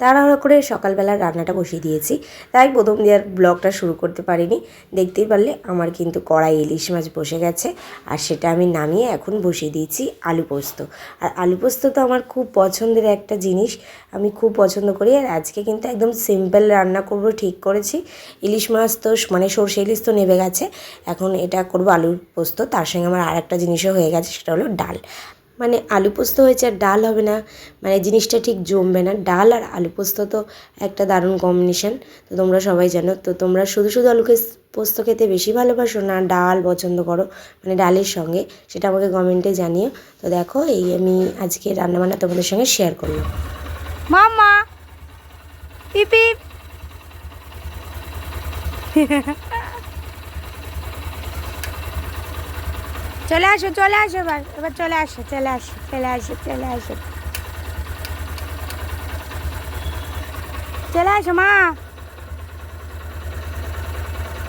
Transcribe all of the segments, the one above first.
তাড়াহুড়ো করে সকালবেলা রান্নাটা বসিয়ে দিয়েছি, তাই প্রথম দিয়ে ব্লগটা শুরু করতে পারিনি। দেখতেই পারলে আমার কিন্তু কড়াই ইলিশ মাছ বসে গেছে, আর সেটা আমি নামিয়ে এখন বসিয়ে দিয়েছি আলু পোস্ত। আর আলু পোস্ত তো আমার খুব পছন্দের একটা জিনিস, আমি খুব পছন্দ করি। আর আজকে কিন্তু একদম সিম্পল রান্না করব ঠিক করেছি। ইলিশ মাছ তো মানে সরষে ইলিশ তো নেমে গেছে, এখন এটা করব আলুর পোস্ত। তার সঙ্গে আমার আর একটা জিনিসও হয়ে গেছে, সেটা হলো ডাল। মানে আলু পোস্ত হয়েছে আর ডাল হবে না, মানে জিনিসটা ঠিক জমবে না। ডাল আর আলু পোস্ত তো একটা দারুণ কম্বিনেশন, তো তোমরা সবাই জানো। তো তোমরা শুধু শুধু আলু পোস্ত খেতে বেশি ভালোবাসো না ডাল পছন্দ করো, মানে ডালের সঙ্গে, সেটা আমাকে কমেন্টে জানিও। তো দেখো, এই আমি আজকে রান্নাবান্না তোমাদের সঙ্গে শেয়ার করলাম। মামা পিপি চলে আসো এবার এবার চলে আসো মা,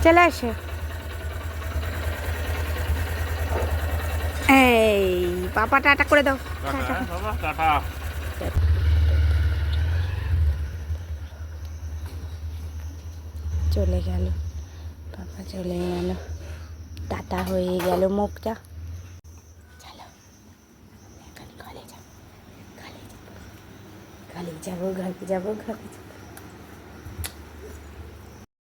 চলে আসো। এই পাপা টাটা করে দাও। চলে গেল পাপা, চলে গেল, টাটা হয়ে গেল মুখটা। চলো এখন ঘরে যাবো।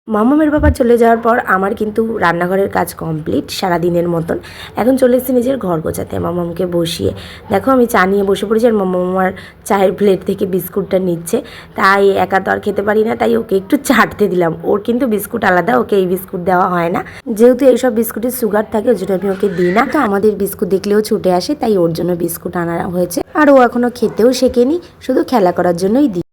মামামের বাবা চলে যাওয়ার পর আমার কিন্তু রান্নাঘরের কাজ কমপ্লিট সারাদিনের মতন। এখন চলে এসেছি নিজের ঘর গোছাতে মামামকে বসিয়ে। দেখো আমি চা নিয়ে বসে পড়েছি, আর মামাম আমার চায়ের প্লেট থেকে বিস্কুটটা নিচ্ছে। তাই একা তো আর খেতে পারি না, তাই ওকে একটু চাটতে দিলাম। ওর কিন্তু বিস্কুট আলাদা, ওকে এই বিস্কুট দেওয়া হয় না, যেহেতু এইসব বিস্কুটের সুগার থাকে, ওই জন্য আমি ওকে দিই না। তো আমাদের বিস্কুট দেখলেও ছুটে আসে, তাই ওর জন্য বিস্কুট আনা হয়েছে। আর ও এখনও খেতেও শেখেনি, শুধু খেলা করার জন্যই দিই।